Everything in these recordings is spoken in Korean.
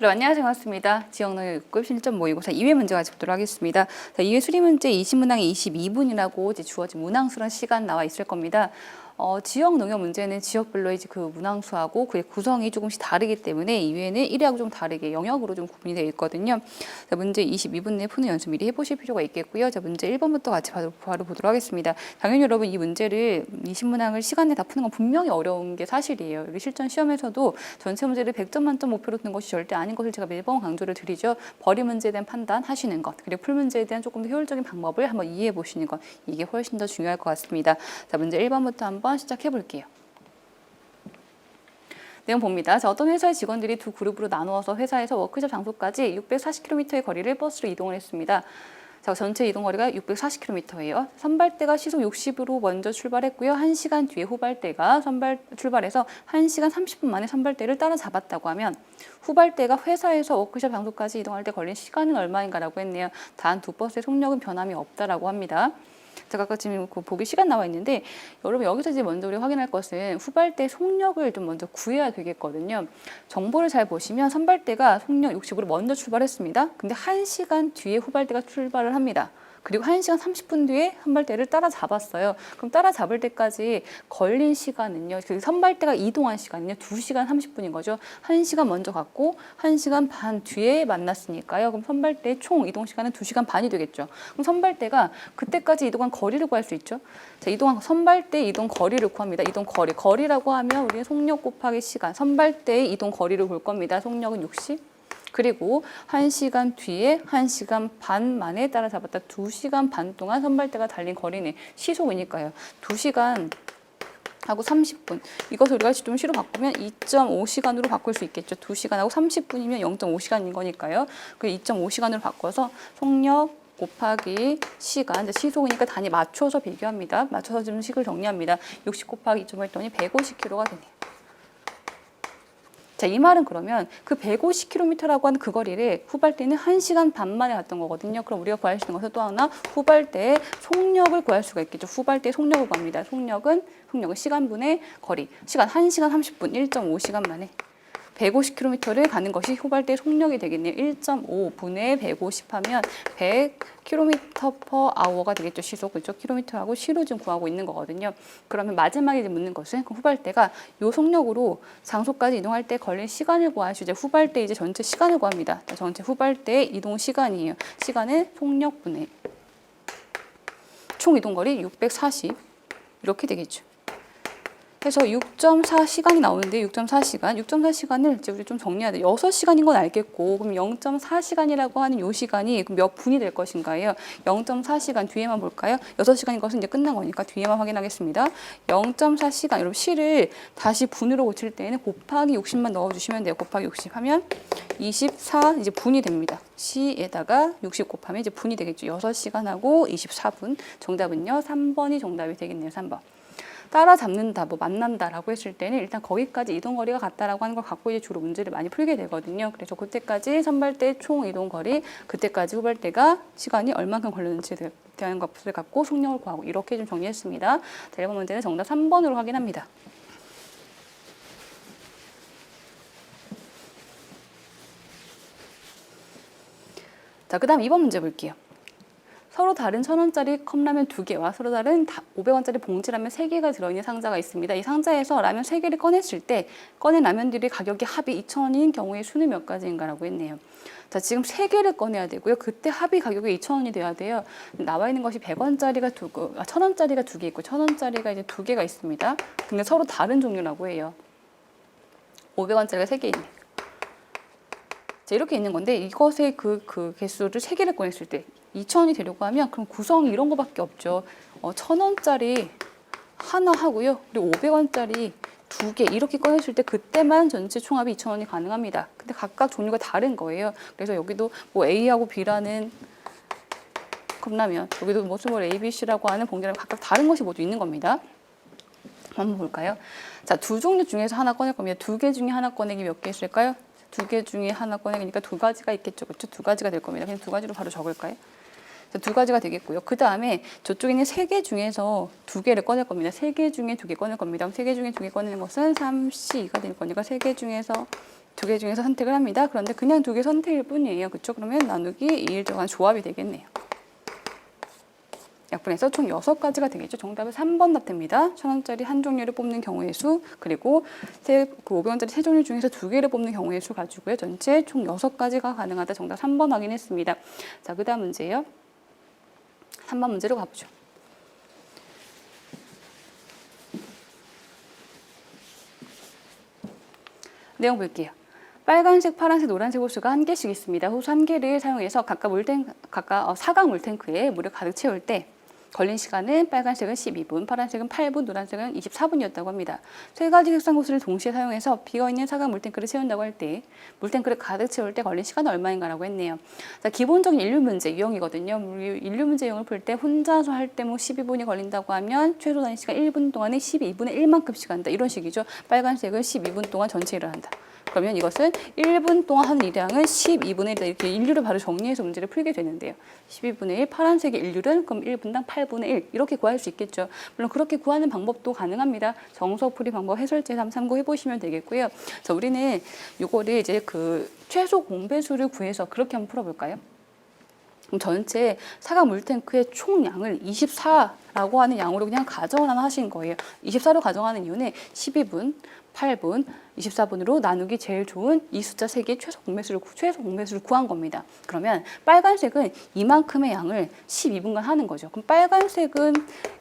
여러분 안녕하세요. 반갑습니다. 지역농협 실전 모의고사 2회 문제 가지고 보도록 하겠습니다. 자, 2회 수리 문제 20문항에 22분이라고 이제 주어진 문항수란 시간 나와 있을 겁니다. 지역 농협 문제는 지역별로 이제 그 문항수하고 그 구성이 조금씩 다르기 때문에 2회는 1회하고 좀 다르게 영역으로 좀 구분이 되어 있거든요. 자, 문제 22분 내에 푸는 연습 미리 해보실 필요가 있겠고요. 자, 문제 1번부터 같이 바로 보도록 하겠습니다. 당연히 여러분 이 문제를 20문항을 시간 내에 다 푸는 건 분명히 어려운 게 사실이에요. 우리 실전 시험에서도 전체 문제를 100점 만점 목표로 푸는 것이 절대 아닌 것을 제가 매번 강조를 드리죠. 벌이 문제에 대한 판단하시는 것, 그리고 풀 문제에 대한 조금 더 효율적인 방법을 한번 이해해 보시는 것, 이게 훨씬 더 중요할 것 같습니다. 자, 문제 1번부터 한번 시작해 볼게요. 내용 봅니다. 자, 어떤 회사의 직원들이 두 그룹으로 나누어서 회사에서 워크숍 장소까지 640km의 거리를 버스로 이동을 했습니다. 자, 전체 이동 거리가 640km예요. 선발대가 시속 60으로 먼저 출발했고요. 1시간 뒤에 후발대가 출발해서 1시간 30분 만에 선발대를 따라잡았다고 하면 후발대가 회사에서 워크숍 장소까지 이동할 때 걸린 시간은 얼마인가라고 했네요. 단 두 버스의 속력은 변함이 없다라고 합니다. 제가 아까 지금 그 보기 시간 나와 있는데 여러분 여기서 이제 먼저 우리 확인할 것은 후발대 속력을 좀 먼저 구해야 되겠거든요. 정보를 잘 보시면 선발대가 속력 60으로 먼저 출발했습니다. 근데 1시간 뒤에 후발대가 출발을 합니다. 그리고 1시간 30분 뒤에 선발대를 따라잡았어요. 그럼 따라잡을 때까지 걸린 시간은요. 그 선발대가 이동한 시간은요. 2시간 30분인 거죠. 1시간 먼저 갔고 1시간 반 뒤에 만났으니까요. 그럼 선발대의 총 이동 시간은 2시간 반이 되겠죠. 그럼 선발대가 그때까지 이동한 거리를 구할 수 있죠. 자, 이동한 선발대 이동 거리를 구합니다. 이동 거리라고 하면 우리는 속력 곱하기 시간, 선발대의 이동 거리를 볼 겁니다. 속력은 60. 그리고 1시간 뒤에 1시간 반 만에 따라잡았다. 2시간 반 동안 선발대가 달린 거리는 시속이니까요. 2시간 하고 30분. 이것을 우리가 좀 시로 바꾸면 2.5시간으로 바꿀 수 있겠죠. 2시간하고 30분이면 0.5시간인 거니까요. 그 2.5시간으로 바꿔서 속력 곱하기 시간, 시속이니까 단위 맞춰서 비교합니다. 맞춰서 좀 식을 정리합니다. 60 곱하기 2.5 했더니 150km가 되네요. 자, 이 말은 그러면 그 150km라고 하는 그 거리를 후발대는 1시간 반 만에 갔던 거거든요. 그럼 우리가 구할 수 있는 것은 또 하나 후발대의 속력을 구할 수가 있겠죠. 후발대의 속력을 구합니다. 속력은 시간분의 거리. 시간 1시간 30분, 1.5시간 만에 150km를 가는 것이 후발대의 속력이 되겠네요. 1.5분의 150 하면 100km/h가 되겠죠. 시속. 그렇죠? 킬로미터하고 시로 좀 구하고 있는 거거든요. 그러면 마지막에 묻는 것은 그 후발대가 요 속력으로 장소까지 이동할 때 걸린 시간을 구하시죠. 이제 후발대 이제 전체 시간을 구합니다. 전체 후발대의 이동 시간이에요. 시간은 속력분의 총 이동거리 640 이렇게 되겠죠. 그래서 6.4시간이 나오는데 6.4시간을 이제 우리 좀 정리해야 돼요. 6시간인 건 알겠고 그럼 0.4시간이라고 하는 요 시간이 몇 분이 될 것인가요? 0.4시간 뒤에만 볼까요? 6시간인 것은 이제 끝난 거니까 뒤에만 확인하겠습니다. 0.4시간 여러분 시를 다시 분으로 고칠 때는 곱하기 60만 넣어주시면 돼요. 곱하기 60 하면 24 이제 분이 됩니다. 시에다가 60 곱하면 이제 분이 되겠죠. 6시간하고 24분. 정답은요. 3번이 정답이 되겠네요. 3번. 따라잡는다, 만난다라고 했을 때는 일단 거기까지 이동 거리가 같다라고 하는 걸 갖고 이제 주로 문제를 많이 풀게 되거든요. 그래서 그때까지 선발대 총 이동 거리, 그때까지 후발대가 시간이 얼만큼 걸렸는지에 대한 것을 갖고 속력을 구하고 이렇게 좀 정리했습니다. 자, 1번 문제는 정답 3번으로 확인합니다. 자, 그 다음 2번 문제 볼게요. 서로 다른 1,000원짜리 컵라면 2개와 서로 다른 500원짜리 봉지라면 3개가 들어있는 상자가 있습니다. 이 상자에서 라면 3개를 꺼냈을 때 꺼낸 라면들이 가격이 합이 2,000원인 경우의 수는 몇 가지인가라고 했네요. 자, 지금 3개를 꺼내야 되고요. 그때 합이 가격이 2,000원이 돼야 돼요. 나와 있는 것이 100원짜리가 1,000원짜리가 2개 있고 1,000원짜리가 이제 2개가 있습니다. 근데 서로 다른 종류라고 해요. 500원짜리가 3개 있네. 자, 이렇게 있는 건데 이것의 그 개수를 3개를 꺼냈을 때 2,000원이 되려고 하면 그럼 구성이 이런 거밖에 없죠. 1,000원짜리 하나 하고요. 그리고 500원짜리 2개 이렇게 꺼냈을 때 그때만 전체 총합이 2,000원이 가능합니다. 근데 각각 종류가 다른 거예요. 그래서 여기도 뭐 A하고 B라는 컵라면, 여기도 뭐 A, B, C라고 하는 봉지라면 각각 다른 것이 모두 있는 겁니다. 한번 볼까요? 자, 두 종류 중에서 하나 꺼낼 겁니다. 2개 중에 하나 꺼내기 몇 개 있을까요? 2개 중에 하나 꺼내니까 2가지가 있겠죠. 그렇죠? 2가지가 될 겁니다. 그냥 2가지로 바로 적을까요? 2가지가 되겠고요. 그 다음에 저쪽에 있는 3개 중에서 2개를 꺼낼 겁니다. 3개 중에 2개 꺼낼 겁니다. 3개 중에 2개 꺼내는 것은 3C가 될 거니까 3개 중에서 두 개 중에서 선택을 합니다. 그런데 그냥 두 개 선택일 뿐이에요. 그렇죠? 그러면 나누기 2일 들어간 조합이 되겠네요. 약분해서 총 6가지가 되겠죠. 정답은 3번 답됩니다. 1,000원짜리 한 종류를 뽑는 경우의 수, 그리고 그 500원짜리 세 종류 중에서 두 개를 뽑는 경우의 수 가지고요. 전체 총 6가지가 가능하다. 정답 3번 확인했습니다. 자, 그 다음 문제예요. 3번 문제로 가보죠. 내용 볼게요. 빨간색, 파란색, 노란색 호수가 한 개씩 있습니다. 호수 한 개를 사용해서 각각 사각 물탱크에 물을 가득 채울 때 걸린 시간은 빨간색은 12분, 파란색은 8분, 노란색은 24분이었다고 합니다. 세 가지 색상 호스를 동시에 사용해서 비어있는 사각 물탱크를 채운다고 할 때 물탱크를 가득 채울 때 걸린 시간은 얼마인가라고 했네요. 자, 기본적인 인류 문제 유형이거든요. 인류 문제 유형을 풀 때 혼자서 할 때 뭐 12분이 걸린다고 하면 최소 단위 시간 1분 동안에 12분의 1만큼씩 한다. 이런 식이죠. 빨간색은 12분 동안 전체 일을 한다. 그러면 이것은 1분 동안 하는 일량은 12분의 1이다. 이렇게 인류를 바로 정리해서 문제를 풀게 되는데요. 12분의 1, 파란색의 인류는 그럼 1분당 8분의 1 이렇게 구할 수 있겠죠. 물론 그렇게 구하는 방법도 가능합니다. 정석풀이 방법 해설지에서 한번 참고해 보시면 되겠고요. 자, 우리는 이거를 이제 그 최소 공배수를 구해서 그렇게 한번 풀어볼까요? 그럼 전체 사각 물탱크의 총량을 24라고 하는 양으로 그냥 가정을 하신 거예요. 24로 가정하는 이유는 12분, 8분, 24분으로 나누기 제일 좋은 이 숫자 3개의 최소 공배수를 구한 겁니다. 그러면 빨간색은 이만큼의 양을 12분간 하는 거죠. 그럼 빨간색은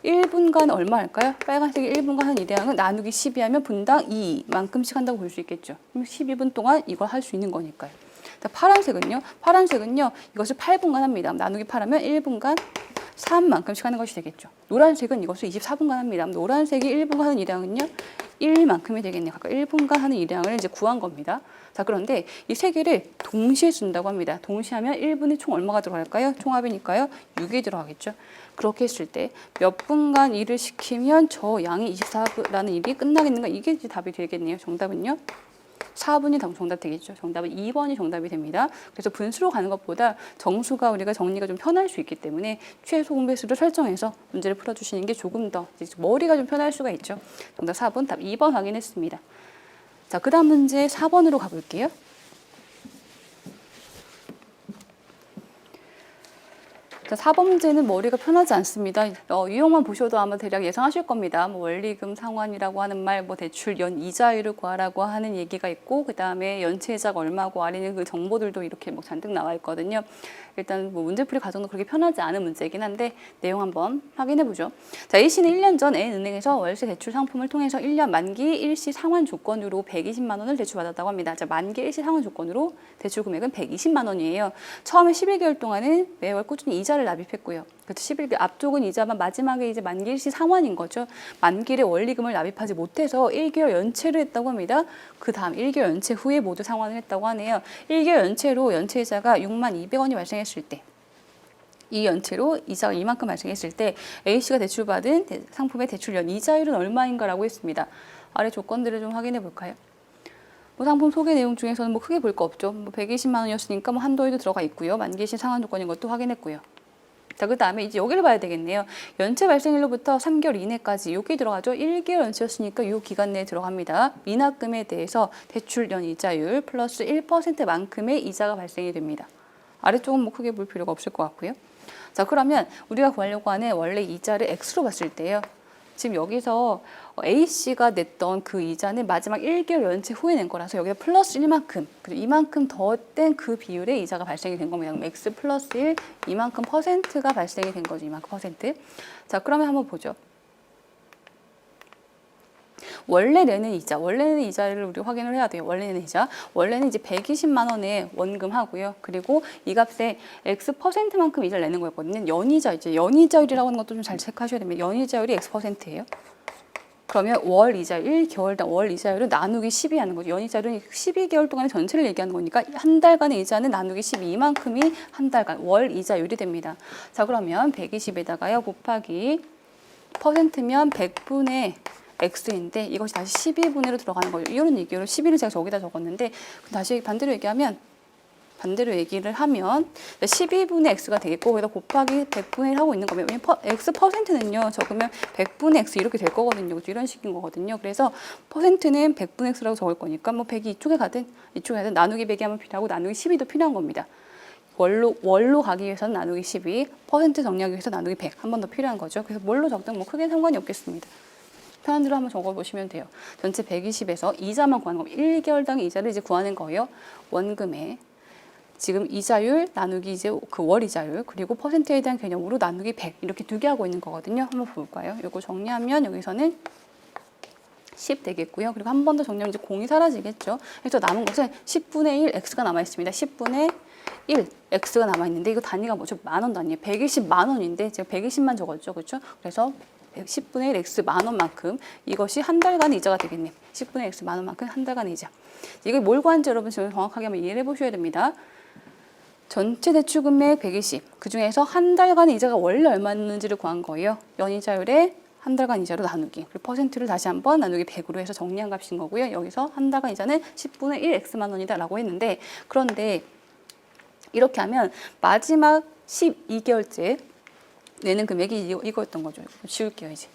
1분간 얼마 할까요? 빨간색이 1분간 하는 일량은 나누기 12하면 분당 2만큼씩 한다고 볼 수 있겠죠. 그럼 12분 동안 이걸 할 수 있는 거니까요. 파란색은요? 파란색은요, 이것을 8분간 합니다. 나누기 8하면 1분간 3만큼씩 하는 것이 되겠죠. 노란색은 이것을 24분간 합니다. 노란색이 1분간 하는 일량은요, 1만큼이 되겠네요. 각각 1분간 하는 일량을 이제 구한 겁니다. 자, 그런데 이 세 개를 동시에 준다고 합니다. 동시에 하면 1분이 총 얼마가 들어갈까요? 총합이니까요, 6이 들어가겠죠. 그렇게 했을 때 몇 분간 일을 시키면 저 양이 24라는 일이 끝나겠는가? 이게 이제 답이 되겠네요. 정답은요, 4분이 정답 되겠죠. 정답은 2번이 정답이 됩니다. 그래서 분수로 가는 것보다 정수가 우리가 정리가 좀 편할 수 있기 때문에 최소 공배수를 설정해서 문제를 풀어주시는 게 조금 더 머리가 좀 편할 수가 있죠. 정답 4번, 답 2번 확인했습니다. 자, 그 다음 문제 4번으로 가볼게요. 자, 4번 문제는 머리가 편하지 않습니다. 유형만 보셔도 아마 대략 예상하실 겁니다. 뭐 원리금 상환이라고 하는 말, 뭐 대출 연 이자율을 구하라고 하는 얘기가 있고, 그 다음에 연체이자가 얼마고 아니는 그 정보들도 이렇게 뭐 잔뜩 나와 있거든요. 일단 뭐 문제풀이 과정도 그렇게 편하지 않은 문제이긴 한데 내용 한번 확인해 보죠. 자, A씨는 1년 전 N은행에서 월세 대출 상품을 통해서 1년 만기 일시 상환 조건으로 120만 원을 대출받았다고 합니다. 자, 만기 일시 상환 조건으로 대출 금액은 120만 원이에요. 처음에 11개월 동안은 매월 꾸준히 이자를 납입했고요. 그래서 11개월 앞쪽은 이자만, 마지막에 이제 만기 일시 상환인 거죠. 만기를 원리금을 납입하지 못해서 1개월 연체를 했다고 합니다. 그 다음 1개월 연체 후에 모두 상환을 했다고 하네요. 1개월 연체로 연체이자가 6만 200원이 발생했을 때, 이 연체로 이자가 이만큼 발생했을 때 A씨가 대출받은 상품의 대출 연 이자율은 얼마인가라고 했습니다. 아래 조건들을 좀 확인해 볼까요? 뭐 상품 소개 내용 중에서는 뭐 크게 볼 거 없죠. 뭐 120만 원이었으니까 뭐 한도에도 들어가 있고요. 만기시 상환 조건인 것도 확인했고요. 자, 그 다음에 이제 여기를 봐야 되겠네요. 연체 발생일로부터 3개월 이내까지 여기 들어가죠. 1개월 연체였으니까 이 기간 내에 들어갑니다. 미납금에 대해서 대출 연 이자율 플러스 1%만큼의 이자가 발생이 됩니다. 아래쪽은 뭐 크게 볼 필요가 없을 것 같고요. 자, 그러면 우리가 구하려고 하는 원래 이자를 X로 봤을 때요. 지금 여기서 A씨가 냈던 그 이자는 마지막 1개월 연체 후에 낸 거라서 여기다 플러스 1만큼, 그리고 이만큼 더 뗀 그 비율의 이자가 발생이 된 겁니다. 그럼 X 플러스 1, 이만큼 퍼센트가 발생이 된 거죠. 이만큼 퍼센트. 자, 그러면 한번 보죠. 원래 내는 이자를 우리 확인을 해야 돼요. 원래 내는 이자. 원래는 이제 120만 원에 원금하고요. 그리고 이 값에 X 퍼센트만큼 이자를 내는 거였거든요. 연이자율이라고 하는 것도 좀 잘 체크하셔야 됩니다. 연이자율이 X 퍼센트예요. 그러면 월 이자율, 1개월당 월 이자율은 나누기 12 하는 거죠. 연이자율은 12개월 동안의 전체를 얘기하는 거니까 한 달간의 이자는 나누기 12만큼이 한 달간 월 이자율이 됩니다. 자, 그러면 120에다가요 곱하기 퍼센트면 100분의 X인데 이것이 다시 12분의로 들어가는 거죠. 이런 얘기로 12를 제가 저기다 적었는데 다시 반대로 얘기하면 반대로 얘기를 하면 12분의 x가 되겠고 거기다 곱하기 100분의 1 하고 있는 거면 x 퍼센트는요 적으면 100분의 x 이렇게 될 거거든요. 이런 식인 거거든요. 그래서 퍼센트는 100분의 x라고 적을 거니까 뭐 100이 이쪽에 가든 이쪽에 가든 나누기 100이 하면 필요하고 나누기 12도 필요한 겁니다. 월로 가기 위해서는 나누기 12, 퍼센트 정리하기 위해서 나누기 100 한 번 더 필요한 거죠. 그래서 뭘로 적든 뭐 크게 상관이 없겠습니다. 편한 대로 한번 적어보시면 돼요. 전체 120에서 이자만 구하는 겁니다. 1개월당의 이자를 이제 구하는 거예요. 원금에 지금 이자율 나누기 이제 그 월 이자율 그리고 퍼센트에 대한 개념으로 나누기 100 이렇게 두 개 하고 있는 거거든요. 한번 볼까요? 이거 정리하면 여기서는 10 되겠고요. 그리고 한 번 더 정리하면 이제 공이 사라지겠죠. 그래서 남은 것은 10분의 1 x가 남아 있습니다. 10분의 1 x가 남아 있는데 이거 단위가 뭐죠? 만원 단위예요. 120만 원인데 제가 120만 적었죠, 그렇죠? 그래서 10분의 1 x 만 원만큼 이것이 한 달간의 이자가 되겠네요. 10분의 1 x 만 원만큼 한 달간의 이자. 이게 뭘 구한지 여러분 지금 정확하게 한번 이해를 해보셔야 됩니다. 전체 대출 금액 120. 그 중에서 한 달간의 이자가 원래 얼마였는지를 구한 거예요. 연이자율에 한 달간 이자로 나누기. 그리고 퍼센트를 다시 한번 나누기 100으로 해서 정리한 값인 거고요. 여기서 한 달간 이자는 10분의 1 x만 원이다라고 했는데 그런데 이렇게 하면 마지막 12개월째 내는 금액이 이거였던 거죠. 지울게요, 이제.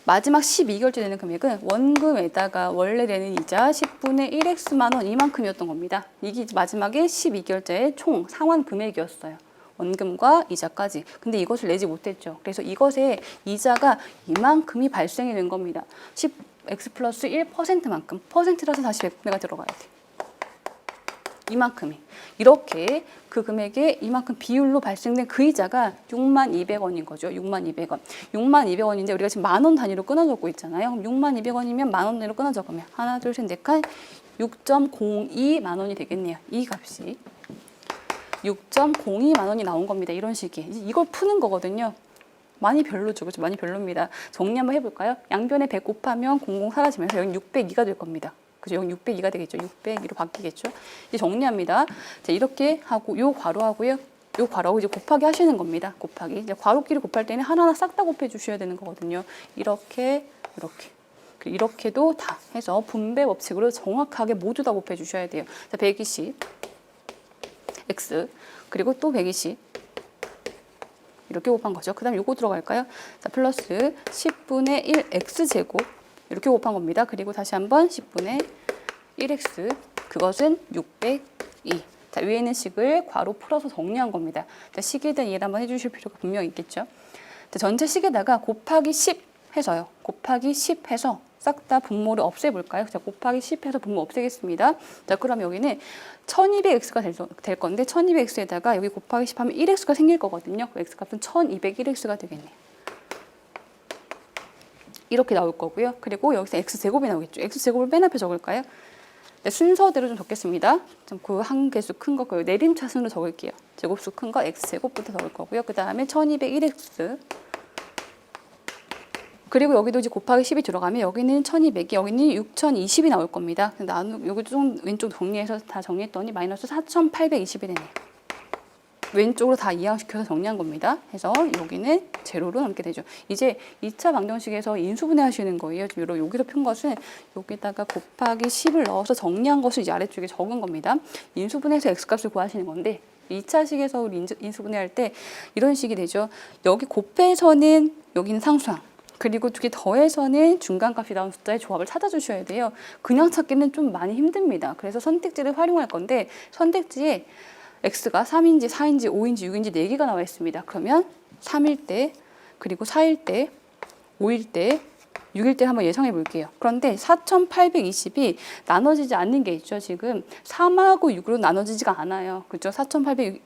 마지막 12개월째 내는 금액은 원금에다가 원래 내는 이자 10분의 1x만 원 이만큼이었던 겁니다. 이게 마지막에 12개월째의 총 상환 금액이었어요. 원금과 이자까지. 근데 이것을 내지 못했죠. 그래서 이것에 이자가 이만큼이 발생이 된 겁니다. 10x 플러스 1%만큼. 퍼센트라서 다시 100분의가 들어가야 돼. 이만큼이. 이렇게 그 금액에 이만큼 비율로 발생된 그 이자가 62,200원인 거죠. 62,200원. 62,200원인데 우리가 지금 만원 단위로 끊어 적고 있잖아요. 그럼 62,200원이면 만원 단위로 끊어 적으면 하나, 둘, 셋, 넷, 칸 6.02만 원이 되겠네요. 이 값이. 6.02만 원이 나온 겁니다. 이런 식의. 이걸 푸는 거거든요. 많이 별로죠. 그렇죠? 많이 별로입니다. 정리 한번 해볼까요? 양변에 100 곱하면 00 사라지면서 여기 602가 될 겁니다. 그죠? 여기 602가 되겠죠. 602로 바뀌겠죠. 이제 정리합니다. 자, 이렇게 하고 요 괄호하고요. 요 괄호하고 이제 곱하기 하시는 겁니다. 곱하기. 이제 괄호끼리 곱할 때는 하나하나 싹 다 곱해 주셔야 되는 거거든요. 이렇게 이렇게도 다 해서 분배 법칙으로 정확하게 모두 다 곱해 주셔야 돼요. 자, 120 x 그리고 또 120 이렇게 곱한 거죠. 그 다음 요거 들어갈까요? 자, 플러스 10분의 1 x제곱 이렇게 곱한 겁니다. 그리고 다시 한번 10분의 1x 그것은 602. 자, 위에 있는 식을 괄호 풀어서 정리한 겁니다. 자, 식에 대한 이해를 한번 해주실 필요가 분명히 있겠죠. 자, 전체 식에다가 곱하기 10 해서요. 곱하기 10 해서 싹 다 분모를 없애볼까요? 자, 곱하기 10 해서 분모 없애겠습니다. 자, 그럼 여기는 1200x가 될 건데 1200x에다가 여기 곱하기 10 하면 1x가 생길 거거든요. 그 x값은 1201x 되겠네요. 이렇게 나올 거고요. 그리고 여기서 x제곱이 나오겠죠. x제곱을 맨 앞에 적을까요? 네, 순서대로 좀 적겠습니다. 좀 그 한 개수 큰 거, 그 내림차순으로 적을게요. 제곱수 큰 거 x제곱부터 적을 거고요. 그 다음에 1201x 그리고 여기도 이제 곱하기 10이 들어가면 여기는 1200이 여기는 6020이 나올 겁니다. 여기 좀 왼쪽 정리해서 다 정리했더니 마이너스 4820이 되네요. 왼쪽으로 다 이항시켜서 정리한 겁니다. 해서 여기는 제로로 남게 되죠. 이제 2차 방정식에서 인수분해 하시는 거예요. 여기서 푼 것은 여기다가 곱하기 10을 넣어서 정리한 것을 이제 아래쪽에 적은 겁니다. 인수분해해서 x값을 구하시는 건데 2차 식에서 우리 인수분해할 때 이런 식이 되죠. 여기 곱해서는 여기는 상수항. 그리고 두 개 더해서는 중간값이 나온 숫자의 조합을 찾아주셔야 돼요. 그냥 찾기는 좀 많이 힘듭니다. 그래서 선택지를 활용할 건데 선택지에 x가 3인지 4인지 5인지 6인지 4개가 나와 있습니다. 그러면 3일 때 그리고 4일 때 5일 때 6일 때 한번 예상해 볼게요. 그런데 4820이 나눠지지 않는 게 있죠. 지금 3하고 6으로 나눠지지가 않아요. 그렇죠? 4800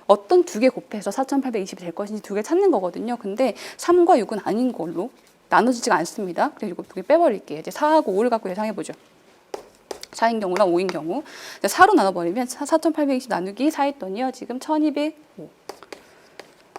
어떤 두 개 곱해서 4820이 될 것인지 두 개 찾는 거거든요. 근데 3과 6은 아닌 걸로 나눠지지가 않습니다. 그래서 이거 두 개 빼버릴게요. 이제 4하고 5를 갖고 예상해 보죠. 4인 경우랑 5인 경우 4로 나눠버리면 4820 나누기 4 했더니요. 지금 1205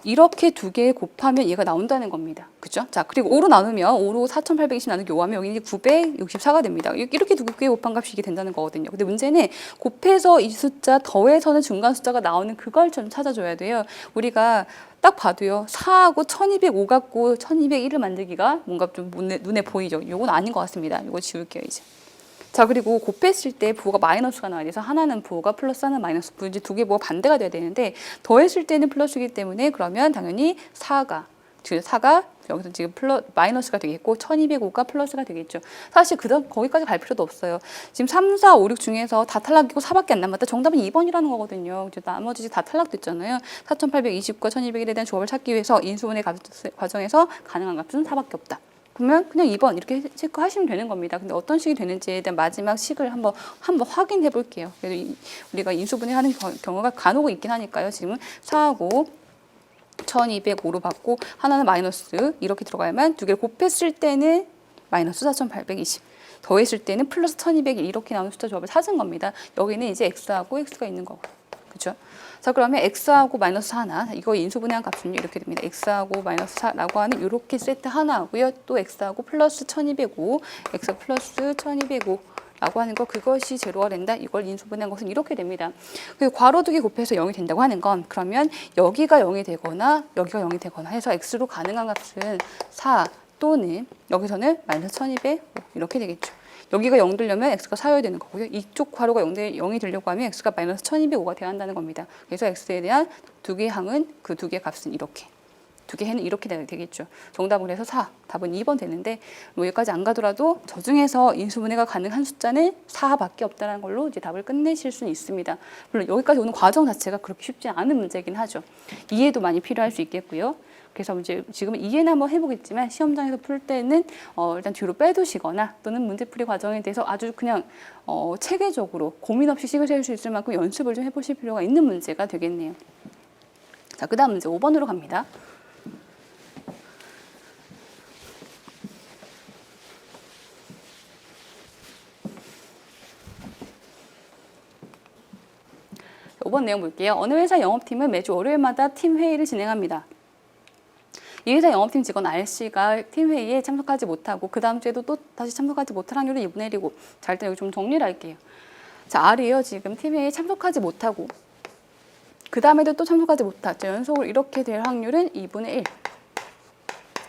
이렇게 두 개 곱하면 얘가 나온다는 겁니다. 그죠? 자, 그리고 5로 나누면 5로 4820 나누기 5 하면 여기 964가 됩니다. 이렇게 두 개 곱한 값이 이게 된다는 거거든요. 근데 문제는 곱해서 이 숫자 더해서는 중간 숫자가 나오는 그걸 좀 찾아줘야 돼요. 우리가 딱 봐도요. 4하고 1205 갖고 1201을 만들기가 뭔가 좀 눈에 보이죠. 요건 아닌 것 같습니다. 요거 지울게요, 이제. 자, 그리고 곱했을 때 부호가 마이너스가 나와야 돼서 하나는 부호가 플러스 하나는 마이너스 부호 이제 두 개 부호가 반대가 돼야 되는데 더했을 때는 플러스이기 때문에 그러면 당연히 4가 여기서 지금 마이너스가 되겠고 1205가 플러스가 되겠죠. 사실 그다음 거기까지 갈 필요도 없어요. 지금 3, 4, 5, 6 중에서 다 탈락이고 4밖에 안 남았다. 정답은 2번이라는 거거든요. 나머지 다 탈락됐잖아요. 4820과 1201에 대한 조합을 찾기 위해서 인수분해 과정에서 가능한 값은 4밖에 없다. 그러면 그냥 2번 이렇게 체크하시면 되는 겁니다. 근데 어떤 식이 되는지에 대한 마지막 식을 한번 확인해 볼게요. 그래도 우리가 인수분해하는 경우가 간혹 있긴 하니까요. 지금 4하고 1205로 받고 하나는 마이너스 이렇게 들어가야만 두 개를 곱했을 때는 마이너스 4820 더했을 때는 플러스 1201 이렇게 나오는 숫자 조합을 찾은 겁니다. 여기는 이제 x하고 x가 있는 거고 그렇죠? 자, 그러면 x하고 마이너스 하나 이거 인수분해한 값은요 이렇게 됩니다. x하고 마이너스 4라고 하는 이렇게 세트 하나 하고요. 또 x하고 플러스 1205 x 플러스 1205 라고 하는 거 그것이 제로가 된다. 이걸 인수분해한 것은 이렇게 됩니다. 그리고 괄호 두 개 곱해서 0이 된다고 하는 건 그러면 여기가 0이 되거나 여기가 0이 되거나 해서 x로 가능한 값은 4 또는 여기서는 마이너스 1205 이렇게 되겠죠. 여기가 0 되려면 x가 4여야 되는 거고요. 이쪽 괄호가 0이 되려고 하면 x가 마이너스 1205가 돼야 한다는 겁니다. 그래서 x에 대한 두 개 항은 그 두 개 값은 이렇게. 두 개 해는 이렇게 되겠죠. 정답은 그래서 4. 답은 2번 되는데 뭐 여기까지 안 가더라도 저 중에서 인수분해가 가능한 숫자는 4밖에 없다는 걸로 이제 답을 끝내실 수는 있습니다. 물론 여기까지 오는 과정 자체가 그렇게 쉽지 않은 문제긴 하죠. 이해도 많이 필요할 수 있겠고요. 그래서 이제 지금은 이해는 한번 해보겠지만 시험장에서 풀 때는 일단 뒤로 빼두시거나 또는 문제풀이 과정에 대해서 아주 그냥 체계적으로 고민 없이 식을 세울 수 있을 만큼 연습을 좀 해보실 필요가 있는 문제가 되겠네요. 자, 그 다음 문제 5번으로 갑니다. 5번 내용 볼게요. 어느 회사 영업팀은 매주 월요일마다 팀 회의를 진행합니다. 이 회사 영업팀 직원 R씨가 팀 회의에 참석하지 못하고 그 다음 주에도 또 다시 참석하지 못할 확률은 2분의 1이고 자, 일단 여기 좀 정리를 할게요. 자, R이요. 지금 팀 회의에 참석하지 못하고 그 다음에도 또 참석하지 못하죠. 연속으로 이렇게 될 확률은 2분의 1.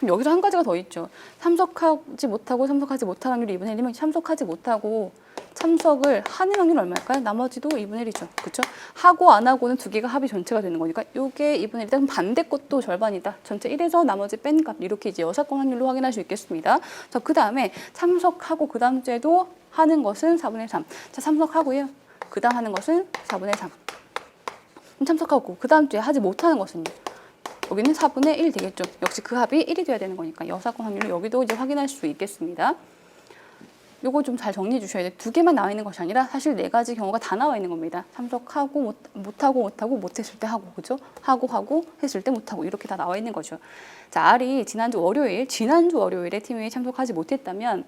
여기서 한 가지가 더 있죠. 참석하지 못하고 참석하지 못할 확률이 2분의 1이면 참석하지 못하고 참석을 하는 확률은 얼마일까요? 나머지도 2분의 1이죠. 그렇죠? 하고 안 하고는 두 개가 합이 전체가 되는 거니까 이게 2분의 1이다. 그럼 반대 것도 절반이다. 전체 1에서 나머지 뺀 값 이렇게 이제 여사건 확률로 확인할 수 있겠습니다. 자, 그 다음에 참석하고 그 다음 주에도 하는 것은 4분의 3. 자, 참석하고요. 그 다음 하는 것은 4분의 3. 참석하고 그 다음 주에 하지 못하는 것은요. 여기는 4분의 1 되겠죠. 역시 그 합이 1이 돼야 되는 거니까 여사건 확률을 여기도 이제 확인할 수 있겠습니다. 요거 좀 잘 정리해 주셔야 돼요. 두 개만 나와 있는 것이 아니라 사실 네 가지 경우가 다 나와 있는 겁니다. 참석하고 못하고 못했을 때 하고 그죠? 하고 했을 때 못하고 이렇게 다 나와 있는 거죠. 자, R이 지난주 월요일에 팀회의에 참석하지 못했다면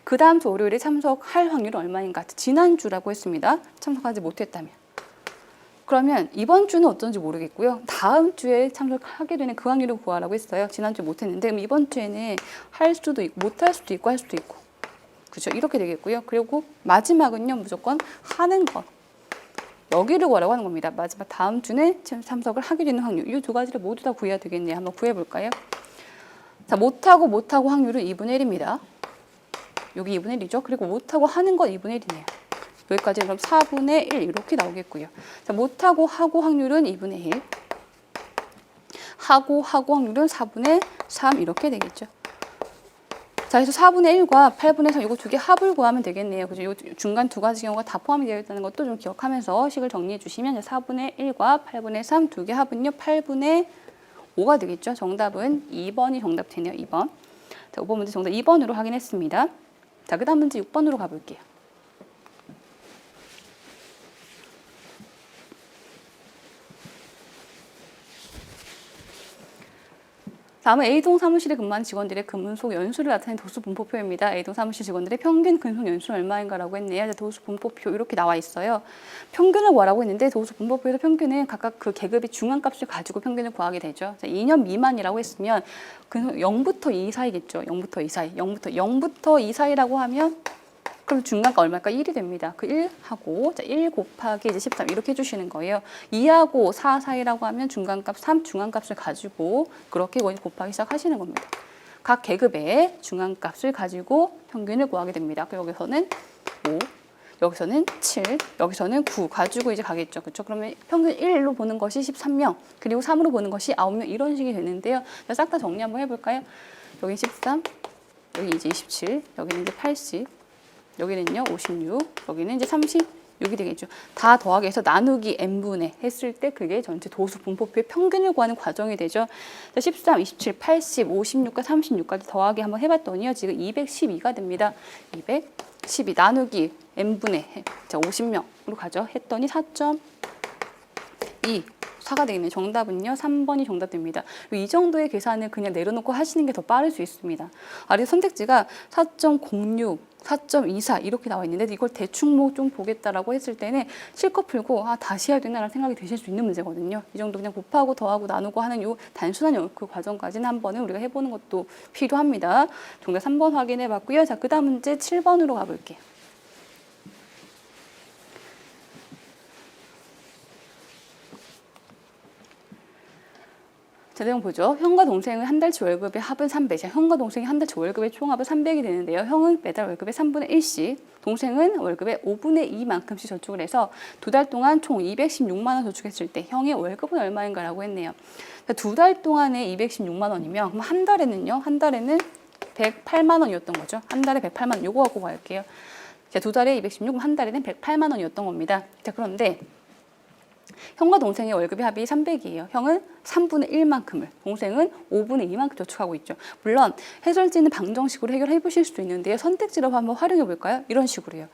그 다음 주 월요일에 참석할 확률은 얼마인가? 지난주라고 했습니다. 참석하지 못했다면. 그러면 이번 주는 어떤지 모르겠고요. 다음 주에 참석하게 되는 그 확률을 구하라고 했어요. 지난주 못했는데 그럼 이번 주에는 할 수도 있고 못할 수도 있고 할 수도 있고 그렇죠? 이렇게 되겠고요. 그리고 마지막은요. 무조건 하는 것. 여기를 구하라고 하는 겁니다. 마지막 다음 주는 참석을 하게 되는 확률. 이 두 가지를 모두 다 구해야 되겠네요. 한번 구해볼까요? 자, 못하고 확률은 2분의 1입니다. 여기 2분의 1이죠. 그리고 못하고 하는 건 2분의 1이네요. 여기까지 그럼 4분의 1 이렇게 나오겠고요. 자, 못하고 하고 확률은 2분의 1. 하고 확률은 4분의 3 이렇게 되겠죠. 자, 그래서 4분의 1과 8분의 3 이거 두 개 합을 구하면 되겠네요. 그죠? 요 중간 두 가지 경우가 다 포함이 되어 있다는 것도 좀 기억하면서 식을 정리해 주시면 4분의 1과 8분의 3 두 개 합은요 8분의 5가 되겠죠. 정답은 2번이 정답 되네요. 2번. 자, 5번 문제 정답 2번으로 확인했습니다. 자, 그 다음 문제 6번으로 가볼게요. 다음은 A동 사무실에 근무하는 직원들의 근속 연수를 나타낸 도수 분포표입니다. A동 사무실 직원들의 평균 근속 연수는 얼마인가라고 했네요. 도수 분포표 이렇게 나와 있어요. 평균을 구하라고 했는데 도수 분포표에서 평균은 각각 그 계급의 중앙값을 가지고 평균을 구하게 되죠. 자, 2년 미만이라고 했으면 0부터 2 사이겠죠. 0부터 2 사이. 0부터 2 사이라고 하면 그럼 중간가 얼마일까? 1이 됩니다. 그 1하고 자, 1 곱하기 이제 13 이렇게 해주시는 거예요. 2하고 4 사이라고 하면 중간값 3 중간값을 가지고 그렇게 곱하기 시작하시는 겁니다. 각 계급의 중간값을 가지고 평균을 구하게 됩니다. 여기서는 5, 여기서는 7, 여기서는 9 가지고 이제 가겠죠. 그렇죠? 그러면 평균 1로 보는 것이 13명, 그리고 3으로 보는 것이 9명 이런 식이 되는데요. 싹 다 정리 한번 해볼까요? 여기 13, 여기 이제 27, 여기는 이제 80, 여기는요 56, 여기는 이제 36이 되겠죠. 다 더하기 해서 나누기 n분의 했을 때 그게 전체 도수 분포표의 평균을 구하는 과정이 되죠. 13, 27, 80, 56과 36까지 더하기 한번 해봤더니요. 지금 212가 됩니다. 212 나누기 n분의 자 50명으로 가죠. 했더니 4.2 4가 되겠네요. 정답은요. 3번이 정답됩니다. 이 정도의 계산을 그냥 내려놓고 하시는 게 더 빠를 수 있습니다. 아래 선택지가 4.06, 4.24 이렇게 나와 있는데 이걸 대충 뭐 좀 보겠다라고 했을 때는 실컷 풀고 다시 해야 되나라는 생각이 드실 수 있는 문제거든요. 이 정도 그냥 곱하고 더하고 나누고 하는 요 단순한 그 과정까지는 한 번은 우리가 해보는 것도 필요합니다. 정답 3번 확인해 봤고요. 자, 그 다음 문제 7번으로 가볼게요. 자, 내용 보죠. 형과 동생의 한 달치 월급의 합은 300. 자, 형과 동생이 한 달치 월급의 총합은 300이 되는데요. 형은 매달 월급의 3분의 1씩, 동생은 월급의 5분의 2만큼씩 저축을 해서 두 달 동안 총 216만 원 저축했을 때 형의 월급은 얼마인가라고 했네요. 두 달 동안에 216만 원이면 그럼 한 달에는요. 한 달에는 108만 원이었던 거죠. 한 달에 108만 원. 요거 갖고 갈게요. 자, 두 달에 216, 그럼 한 달에는 108만 원이었던 겁니다. 자, 그런데 형과 동생의 월급의 합이 300이에요. 형은 3분의 1만큼을, 동생은 5분의 2만큼 저축하고 있죠. 물론 해설지는 방정식으로 해결해 보실 수도 있는데요. 선택지로 한번 활용해 볼까요? 이런 식으로요.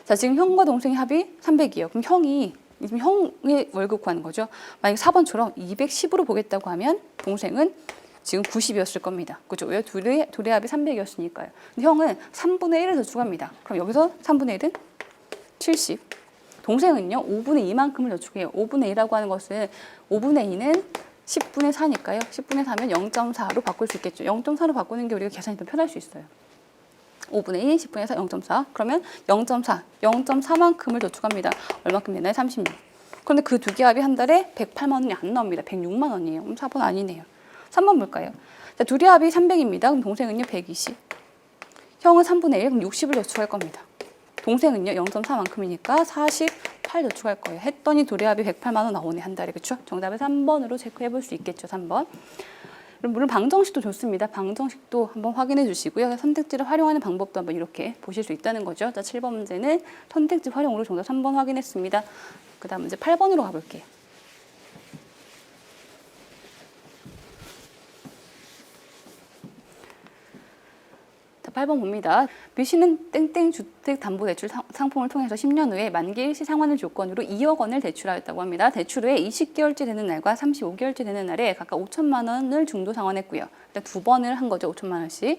자, 지금 형과 동생의 합이 300이에요. 그럼 지금 형의 월급 구하는 거죠. 만약에 4번처럼 210으로 보겠다고 하면 동생은 지금 90이었을 겁니다. 그죠? 왜? 둘의 합이 300이었으니까요. 근데 형은 3분의 1을 저축합니다. 그럼 여기서 3분의 1은 70. 동생은요, 5분의 2만큼을 저축해요. 5분의 2라고 하는 것은 5분의 2는 10분의 4니까요. 10분의 4면 0.4로 바꿀 수 있겠죠. 0.4로 바꾸는 게 우리가 계산이 더 편할 수 있어요. 5분의 2, 10분의 4, 0.4. 그러면 0.4, 0.4만큼을 저축합니다. 얼마큼 되나요? 36. 그런데 그 두 개 합이 한 달에 108만 원이 안 나옵니다. 106만 원이에요. 그럼 4번 아니네요. 3번 볼까요? 자, 둘의 합이 300입니다. 그럼 동생은요, 120. 형은 3분의 1, 그럼 60을 저축할 겁니다. 동생은요 0.4만큼이니까 48 저축할 거예요. 했더니 둘의 합이 108만 원 나오네 한 달에. 그렇죠? 정답은 3번으로 체크해 볼 수 있겠죠. 3번. 물론 방정식도 좋습니다. 방정식도 한번 확인해 주시고요. 선택지를 활용하는 방법도 한번 이렇게 보실 수 있다는 거죠. 자, 7번 문제는 선택지 활용으로 정답 3번 확인했습니다. 그 다음 문제 8번으로 가볼게요. 자, 8번 봅니다. B 씨는 땡땡 주택담보대출 상품을 통해서 10년 후에 만기 일시 상환을 조건으로 2억 원을 대출하였다고 합니다. 대출 후에 20개월째 되는 날과 35개월째 되는 날에 각각 5천만 원을 중도 상환했고요. 일단 두 번을 한 거죠. 5천만 원씩.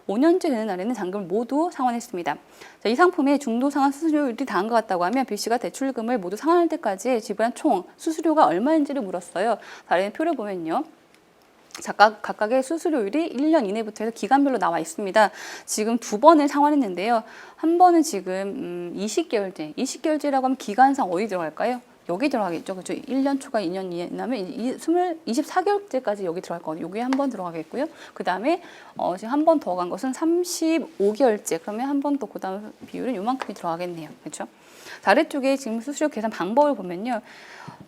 5년째 되는 날에는 잔금을 모두 상환했습니다. 자, 이 상품의 중도 상환 수수료율이 다음과 같다고 하면 B 씨가 대출금을 모두 상환할 때까지 지불한 총 수수료가 얼마인지를 물었어요. 아래 표를 보면요. 각각의 수수료율이 1년 이내부터 해서 기간별로 나와 있습니다. 지금 두 번을 상환했는데요. 한 번은 지금 20개월째. 20개월째라고 하면 기간상 어디 들어갈까요? 여기 들어가겠죠. 그렇죠? 1년 초과 2년 이내면 24개월째까지 여기 들어갈 거거든요. 여기 한 번 들어가겠고요. 그 다음에 지금 한 번 더 간 것은 35개월째. 그러면 한 번 더 그 다음 비율은 요만큼이 들어가겠네요. 그렇죠? 아래쪽에 지금 수수료 계산 방법을 보면요.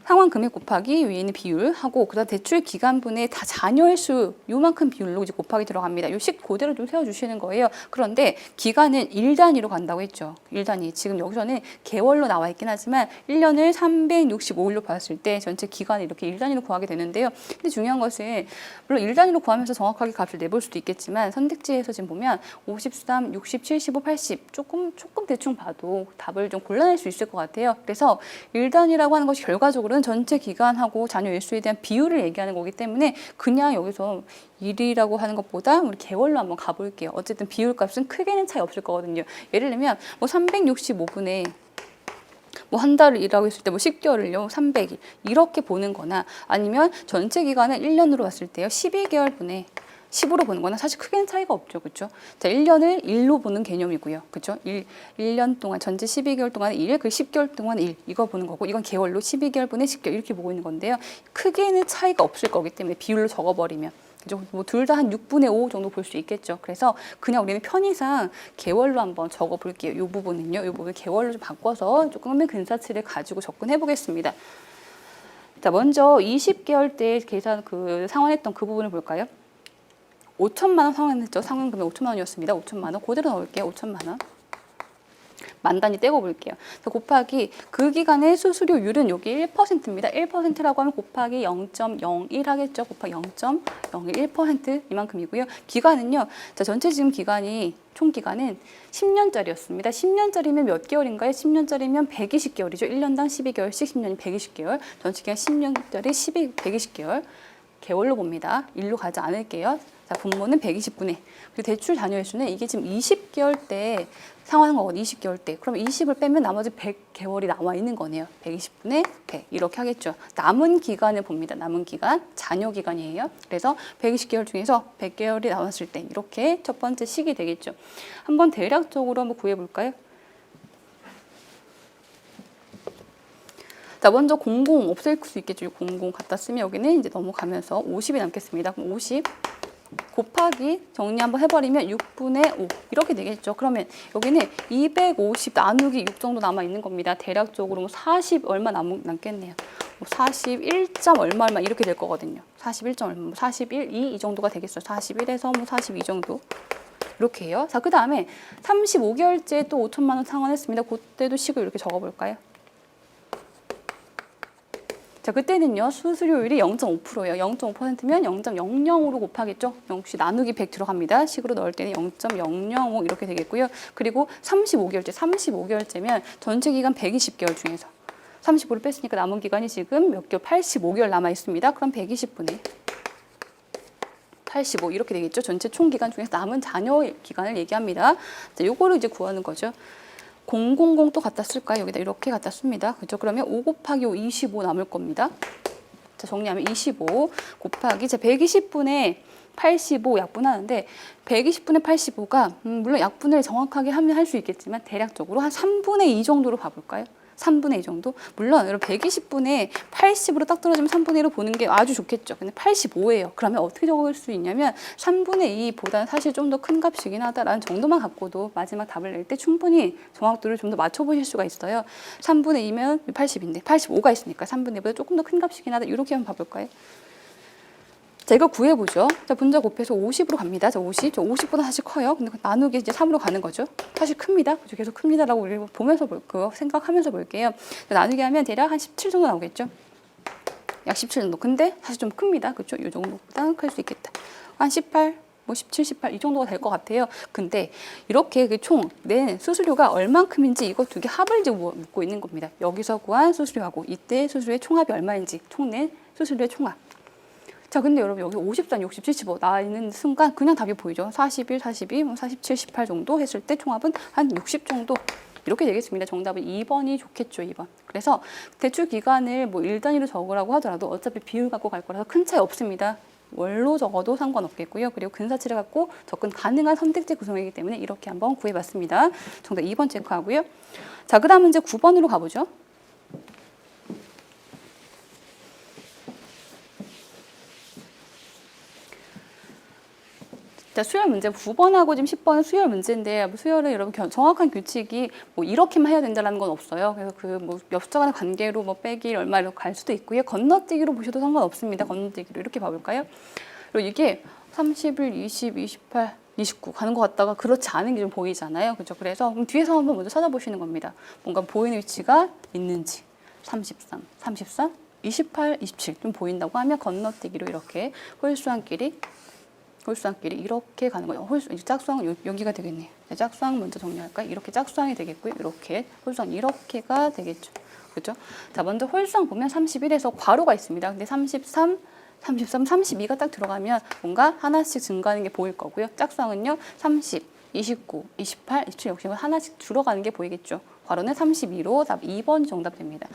상환 금액 곱하기 위에 있는 비율하고 그다음 대출 기간분의 다 잔여일 수 요만큼 비율로 이제 곱하기 들어갑니다. 요 식 그대로 좀 세워주시는 거예요. 그런데 기간은 1단위로 간다고 했죠. 1단위. 지금 여기서는 개월로 나와 있긴 하지만 1년을 365일로 봤을 때 전체 기간을 이렇게 1단위로 구하게 되는데요. 근데 중요한 것은 물론 1단위로 구하면서 정확하게 값을 내볼 수도 있겠지만 선택지에서 지금 보면 53, 60, 75, 80 조금 대충 봐도 답을 좀 골라낼 수 있을 것 같아요. 그래서 1단위라고 하는 것이 결과적으로는 전체 기간하고 잔여 일수에 대한 비율을 얘기하는 거기 때문에 그냥 여기서 1이라고 하는 것보다 우리 개월로 한번 가볼게요. 어쨌든 비율값은 크게는 차이 없을 거거든요. 예를 들면 뭐 365분에 뭐 한 달을 일하고 있을 때 뭐 10개월을요 300일 이렇게 보는 거나 아니면 전체 기간을 1년으로 봤을 때요 12개월 분에 10으로 보는 거나 사실 크게는 차이가 없죠. 그렇죠? 자, 1년을 1로 보는 개념이고요. 그렇죠? 1년 동안 전체 12개월 동안 1, 그 10개월 동안 1 이거 보는 거고 이건 개월로 12개월 분의 10개월 이렇게 보고 있는 건데요. 크게는 차이가 없을 거기 때문에 비율로 적어버리면 그죠? 뭐 둘 다 한 6분의 5 정도 볼 수 있겠죠. 그래서 그냥 우리는 편의상 개월로 한번 적어 볼게요. 이 부분은요. 이 부분 개월로 좀 바꿔서 조금의 근사치를 가지고 접근해 보겠습니다. 자, 먼저 20개월 때 계산 상환했던 그 부분을 볼까요? 5천만 원 상환했죠. 상환 금액 5천만 원이었습니다. 5천만 원 그대로 넣을게요. 5천만 원. 만 단위 떼고 볼게요. 곱하기 그 기간의 수수료율은 여기 1%입니다. 1%라고 하면 곱하기 0.01 하겠죠. 곱하기 0.011% 이만큼이고요. 기간은요. 자, 전체 지금 기간이 총 기간은 10년짜리였습니다. 10년짜리면 몇 개월인가요? 10년짜리면 120개월이죠. 1년당 12개월씩 10년이 120개월. 전체 기간 10년짜리 120개월. 개월로 봅니다. 일로 가지 않을게요. 자, 분모는 120분의. 그리고 대출 잔여일 수는 이게 지금 20개월 때 상환한 거거든요. 20개월 때. 그럼 20을 빼면 나머지 100개월이 남아 있는 거네요. 120분의 100 이렇게 하겠죠. 남은 기간을 봅니다. 남은 기간, 잔여 기간이에요. 그래서 120개월 중에서 100개월이 남았을 때 이렇게 첫 번째 식이 되겠죠. 한번 대략적으로 한번 구해볼까요? 자, 먼저 00 없앨 수 있겠죠. 00 갖다 쓰면 여기는 이제 넘어가면서 50이 남겠습니다. 그럼 50 곱하기 정리 한번 해버리면 6분의 5 이렇게 되겠죠. 그러면 여기는 250 나누기 6 정도 남아 있는 겁니다. 대략적으로 뭐 40 얼마 남겠네요. 뭐 41. 얼마 이렇게 될 거거든요. 41. 얼마, 41, 2 이 정도가 되겠어요. 41에서 뭐 42 정도. 이렇게 해요. 자, 그 다음에 35개월째 또 5천만 원 상환했습니다. 그때도 식을 이렇게 적어볼까요? 자, 그때는요, 수수료율이 0.5%예요. 0.5%면 0.00으로 곱하겠죠. 역시 나누기 100 들어갑니다. 식으로 넣을 때는 0.005 이렇게 되겠고요. 그리고 35개월째면 전체 기간 120개월 중에서 35를 뺐으니까 남은 기간이 지금 몇 개월? 85개월 남아 있습니다. 그럼 120분의 85 이렇게 되겠죠. 전체 총 기간 중에서 남은 잔여 기간을 얘기합니다. 자, 요거를 이제 구하는 거죠. 000 또 갖다 쓸까요? 여기다 이렇게 갖다 씁니다. 그렇죠? 그러면 5 곱하기 5, 25 남을 겁니다. 자, 정리하면 25 곱하기 제 120분의 85 약분하는데 120분의 85가 물론 약분을 정확하게 하면 할 수 있겠지만 대략적으로 한 3분의 2 정도로 봐볼까요? 3분의 2 정도? 물론 여러분 120분의 80으로 딱 떨어지면 3분의 1로 보는 게 아주 좋겠죠. 근데 85예요. 그러면 어떻게 적을 수 있냐면 3분의 2보다는 사실 좀 더 큰 값이긴 하다라는 정도만 갖고도 마지막 답을 낼 때 충분히 정확도를 좀 더 맞춰보실 수가 있어요. 3분의 2면 80인데 85가 있으니까 3분의 2보다 조금 더 큰 값이긴 하다. 이렇게 한번 봐볼까요? 자, 이거 구해보죠. 자, 분자 곱해서 50으로 갑니다. 자, 50. 저 50보다 사실 커요. 근데 나누기 이제 3으로 가는 거죠. 사실 큽니다. 그죠? 계속 큽니다라고 우리 보면서 생각하면서 볼게요. 자, 나누기 하면 대략 한 17 정도 나오겠죠. 약 17 정도. 근데 사실 좀 큽니다. 그렇죠? 이 정도보다 클 수 있겠다. 한 18, 뭐 17, 18 이 정도가 될 것 같아요. 근데 이렇게 그 총 낸 수수료가 얼만큼인지 이거 두 개 합을 지금 묻고 있는 겁니다. 여기서 구한 수수료하고 이때 수수료의 총합이 얼마인지 총 낸 수수료의 총합. 자, 근데 여러분 여기 54, 60, 75 나와 있는 순간 그냥 답이 보이죠. 41, 42, 47, 18 정도 했을 때 총합은 한 60 정도 이렇게 되겠습니다. 정답은 2번이 좋겠죠. 2번. 그래서 대출 기간을 뭐 1단위로 적으라고 하더라도 어차피 비율 갖고 갈 거라서 큰 차이 없습니다. 월로 적어도 상관없겠고요. 그리고 근사치를 갖고 접근 가능한 선택지 구성이기 때문에 이렇게 한번 구해봤습니다. 정답 2번 체크하고요. 자, 그 다음 문제 9번으로 가보죠. 자, 수열 문제 9번하고 지금 10번은 수열 문제인데 수열은 여러분 정확한 규칙이 뭐 이렇게만 해야 된다는 건 없어요. 그래서 그 뭐 몇 숫자 간의 관계로 뭐 빼기 얼마 이렇게 갈 수도 있고요. 건너뛰기로 보셔도 상관없습니다. 건너뛰기로 이렇게 봐볼까요? 그리고 이게 31, 20, 28, 29 가는 것 같다가 그렇지 않은 게 좀 보이잖아요. 그렇죠? 그래서 그럼 뒤에서 한번 먼저 찾아보시는 겁니다. 뭔가 보이는 위치가 있는지 33, 34, 28, 27 좀 보인다고 하면 건너뛰기로 이렇게 홀수한끼리 이렇게 가는 거예요. 짝수항은 여기가 되겠네요. 짝수항 먼저 정리할까요? 이렇게 짝수항이 되겠고요. 이렇게 홀수항 이렇게가 되겠죠. 그렇죠? 자, 먼저 홀수항 보면 31에서 괄호가 있습니다. 근데 33, 32가 딱 들어가면 뭔가 하나씩 증가하는 게 보일 거고요. 짝수항은요. 30, 29, 28, 27 역시 하나씩 줄어가는 게 보이겠죠. 괄호는 32로 답 2번 정답 됩니다.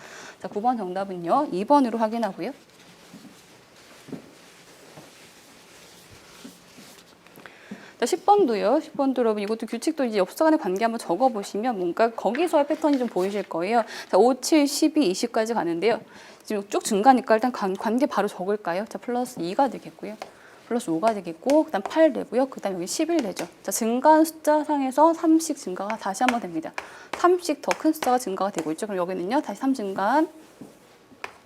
자, 9번 정답은요. 2번으로 확인하고요. 자, 10번도요. 10번도 여러분 이것도 규칙도 이제 엽서 간의 관계 한번 적어보시면 뭔가 거기서의 패턴이 좀 보이실 거예요. 자, 5, 7, 12, 20까지 가는데요. 지금 쭉 증가니까 일단 관계 바로 적을까요? 자, 플러스 2가 되겠고요. 플러스 5가 되겠고 그다음 8 내고요. 그다음 여기 11 내죠. 자, 증가한 숫자상에서 3씩 증가가 다시 한번 됩니다. 3씩 더 큰 숫자가 증가가 되고 있죠. 그럼 여기는요. 다시 3 증가한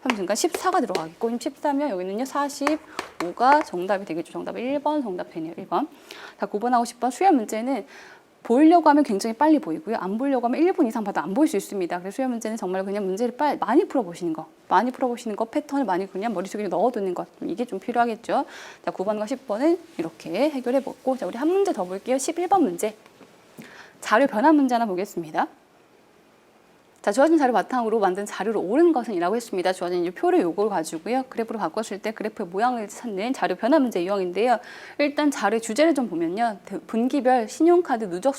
14가 들어가겠고 14면 여기는요. 45가 정답이 되겠죠. 정답은 1번 정답 되네요. 1번. 자, 9번하고 10번 수열 문제는 보이려고 하면 굉장히 빨리 보이고요. 안 보이려고 하면 1분 이상 봐도 안 보일 수 있습니다. 그래서 수열 문제는 정말 그냥 문제를 많이 풀어보시는 거. 패턴을 많이 그냥 머릿속에 넣어두는 것. 이게 좀 필요하겠죠. 자, 9번과 10번은 이렇게 해결해봤고, 자, 우리 한 문제 더 볼게요. 11번 문제. 자료 변환 문제 하나 보겠습니다. 자, 주어진 자료 바탕으로 만든 자료로 옳은 것은 이라고 했습니다. 주어진 이 표를 요걸 가지고요. 그래프로 바꿨을 때 그래프의 모양을 찾는 자료 변환 문제 유형인데요. 일단 자료의 주제를 좀 보면요. 분기별 신용카드 누적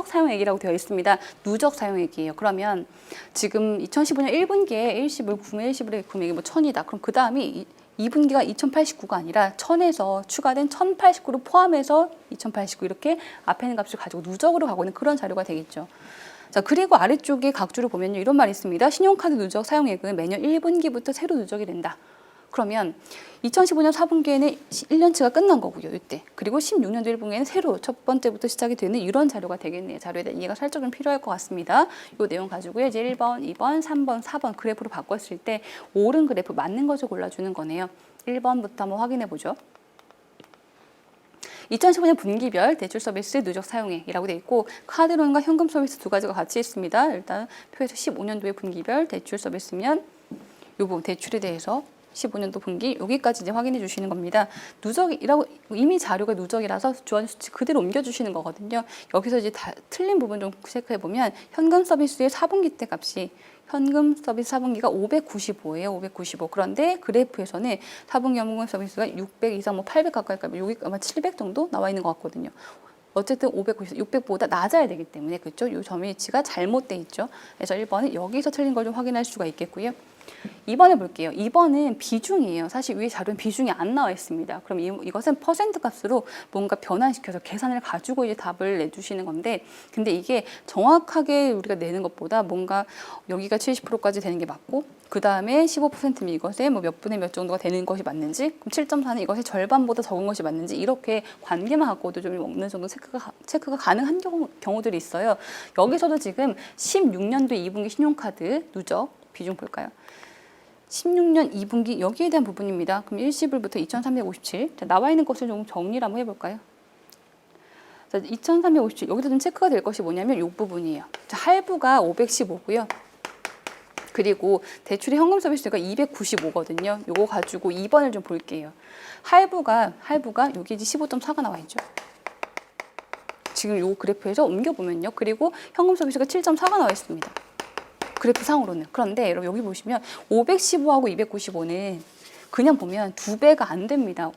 사용액이라고 되어 있습니다. 누적 사용액이에요. 그러면 지금 2015년 1분기에 일시불 구매 금액이 뭐 1000이다. 그럼 그 다음이 2분기가 2089가 아니라 1000에서 추가된 1089를 포함해서 2089 이렇게 앞에 있는 값을 가지고 누적으로 가고 있는 그런 자료가 되겠죠. 자, 그리고 아래쪽에 각주를 보면요. 이런 말이 있습니다. 신용카드 누적 사용액은 매년 1분기부터 새로 누적이 된다. 그러면 2015년 4분기에는 1년치가 끝난 거고요. 이때. 그리고 16년도 1분기에는 새로 첫 번째부터 시작이 되는 이런 자료가 되겠네요. 자료에 대한 이해가 살짝 좀 필요할 것 같습니다. 이 내용 가지고요. 이제 1번, 2번, 3번, 4번 그래프로 바꿨을 때 옳은 그래프 맞는 것을 골라주는 거네요. 1번부터 한번 확인해 보죠. 2015년 분기별 대출 서비스 누적 사용액이라고 되어 있고 카드론과 현금 서비스 두 가지가 같이 있습니다. 일단 표에서 15년도의 분기별 대출 서비스면 이 부분 대출에 대해서 15년도 분기 여기까지 이제 확인해 주시는 겁니다. 누적이라고 이미 자료가 누적이라서 주어진 수치 그대로 옮겨주시는 거거든요. 여기서 이제 다 틀린 부분 좀 체크해 보면 현금 서비스의 4분기 때 값이 현금 서비스 4분기가 595예요. 595. 그런데 그래프에서는 4분기 현금 서비스가 600 이상 뭐 800 가까이 여기 아마 700 정도 나와 있는 것 같거든요. 어쨌든 590, 600보다 낮아야 되기 때문에 그렇죠? 이 점 위치가 잘못돼 있죠. 그래서 1번은 여기서 틀린 걸 좀 확인할 수가 있겠고요. 2번을 볼게요. 2번은 비중이에요. 사실 위에 자료는 비중이 안 나와 있습니다. 그럼 이것은 퍼센트 값으로 뭔가 변환시켜서 계산을 가지고 이제 답을 내주시는 건데, 근데 이게 정확하게 우리가 내는 것보다 뭔가 여기가 70%까지 되는 게 맞고, 그 다음에 15%면 이것에 뭐 몇 분의 몇 정도가 되는 것이 맞는지, 그럼 7.4는 이것의 절반보다 적은 것이 맞는지, 이렇게 관계만 갖고도 좀 어느 정도 체크가 가능한 경우들이 있어요. 여기서도 지금 16년도 2분기 신용카드 누적 비중 볼까요? 16년 2분기 여기에 대한 부분입니다. 그럼 일시불부터 2357. 자, 나와 있는 것을 좀 정리를 한번 해볼까요? 자, 2357 여기서 좀 체크가 될 것이 뭐냐면 이 부분이에요. 자, 할부가 515고요. 그리고 대출의 현금 서비스가 295거든요. 요거 가지고 2번을 좀 볼게요. 할부가 여기 이제 15.4가 나와 있죠. 지금 요 그래프에서 옮겨보면요. 그리고 현금 서비스가 7.4가 나와 있습니다. 그래프 상으로는. 그런데 여러분 여기 보시면 515하고 295는 그냥 보면 2배가 안 됩니다.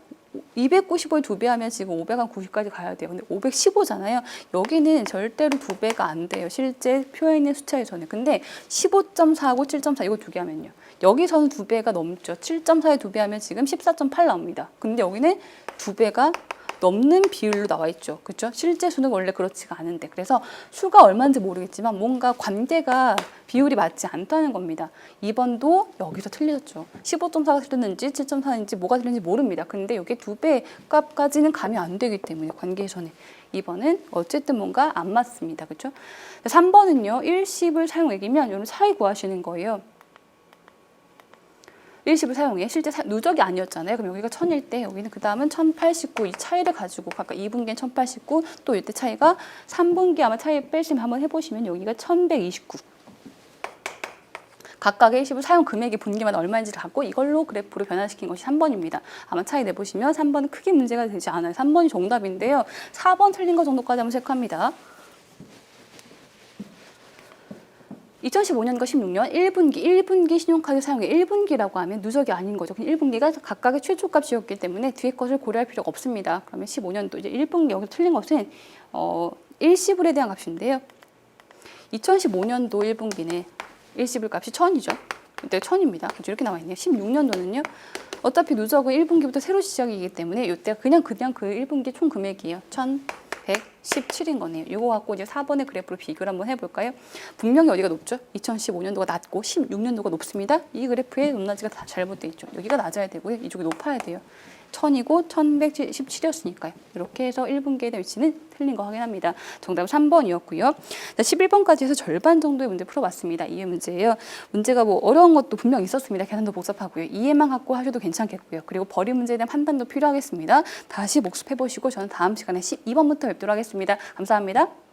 295에 2배 하면 지금 500한 90까지 가야 돼요. 근데 515잖아요. 여기는 절대로 2배가 안 돼요. 실제 표에 있는 숫자에서는. 근데 15.4하고 7.4 이거 두 개 하면요. 여기서는 2배가 넘죠. 7.4에 2배 하면 지금 14.8 나옵니다. 근데 여기는 2배가 넘는 비율로 나와 있죠. 그렇죠? 실제 수는 원래 그렇지가 않은데. 그래서 수가 얼마인지 모르겠지만 뭔가 관계가 비율이 맞지 않다는 겁니다. 2번도 여기서 틀렸죠. 15.4가 틀렸는지 7.4인지 뭐가 틀렸는지 모릅니다. 근데 여기 2배 값까지는 감이 안 되기 때문에 관계에서는 2번은 어쨌든 뭔가 안 맞습니다. 그렇죠? 3번은요. 일시불 사용액이면 이런 차이 구하시는 거예요. 일시불 사용에 실제 누적이 아니었잖아요. 그럼 여기가 1000일 때 여기는 그 다음은 1089 이 차이를 가지고 각각 2분기엔 1089 또 이때 차이가 3분기 아마 차이 빼시면 한번 해보시면 여기가 1129 각각의 일시불 사용 금액이 분기마다 얼마인지를 갖고 이걸로 그래프로 변환시킨 것이 3번입니다. 아마 차이 내보시면 3번은 크게 문제가 되지 않아요. 3번이 정답인데요. 4번 틀린 거 정도까지 한번 체크합니다. 2015년과 16년 1분기 신용카드 사용액 1분기라고 하면 누적이 아닌 거죠. 1분기가 각각의 최초값이었기 때문에 뒤에 것을 고려할 필요가 없습니다. 그러면 15년도 이제 1분기 여기서 틀린 것은 일시불에 대한 값인데요. 2015년도 1분기는 일시불 값이 1000이죠. 이때 1000입니다. 이렇게 나와 있네요. 16년도는요. 어차피 누적은 1분기부터 새로 시작이기 때문에 이때가 그냥 그 1분기 총 금액이에요. 1100 17인 거네요. 이거 갖고 이제 4번의 그래프로 비교를 한번 해볼까요? 분명히 어디가 높죠? 2015년도가 낮고 16년도가 높습니다. 이 그래프의 높낮이가 다 잘못돼 있죠. 여기가 낮아야 되고요. 이쪽이 높아야 돼요. 1000이고 1117이었으니까요. 이렇게 해서 1분기에 대한 위치는 틀린 거 확인합니다. 정답은 3번이었고요. 11번까지 해서 절반 정도의 문제 풀어봤습니다. 이해 문제예요. 문제가 뭐 어려운 것도 분명 있었습니다. 계산도 복잡하고요. 이해만 갖고 하셔도 괜찮겠고요. 그리고 버리 문제에 대한 판단도 필요하겠습니다. 다시 복습해보시고 저는 다음 시간에 12번부터 뵙도록 하겠습니다. 감사합니다.